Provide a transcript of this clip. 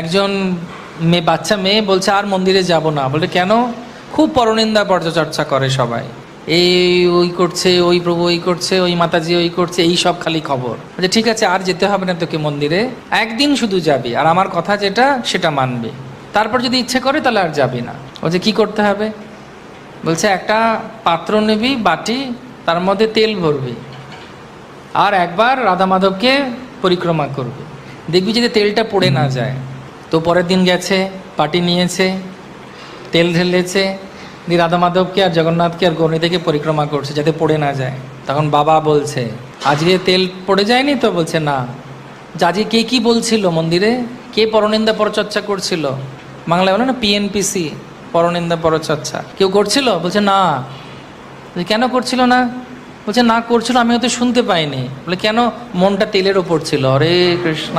একজন বাচ্চা মেয়ে বলছে আর মন্দিরে যাব না। বলে কেন? খুব পরনিন্দা পরচর্চা করে সবাই, এই ওই করছে, ওই প্রভু ওই করছে, ওই মাতাজি ওই করছে, এই সব খালি খবর। বলছে ঠিক আছে, আর যেতে হবে না তোকে মন্দিরে, একদিন শুধু যাবি আর আমার কথা যেটা সেটা মানবি, তারপর যদি ইচ্ছে করে তাহলে আর যাবি না। বলছে কি করতে হবে? বলছে একটা পাত্র নিবি, বাটি, তার মধ্যে তেল ভরবি, আর একবার রাধা মাধবকে পরিক্রমা করবি, দেখবি যদি তেলটা পড়ে না যায়। তো পরের দিন গেছে, পাটি নিয়েছে, তেল ঢেলেছে, দিয়ে রাধা মাধবকে আর জগন্নাথকে আর গৌরীদেরকে পরিক্রমা করছে যাতে পড়ে না যায়। তখন বাবা বলছে আজকে তেল পড়ে যায়নি তো? বলছে না। আজকে কে কি বলছিল মন্দিরে, কে পরনিন্দা পরচর্চা করছিল? বাংলায় বলে না পিএনপিসি, পরনিন্দা পরচর্চা, কেউ করছিল? বলছে না। কেন করছিল না? বলছে না করছিল, আমি হয়তো শুনতে পাইনি। বলে কেন? মনটা তেলের ওপর ছিল। হরে কৃষ্ণ।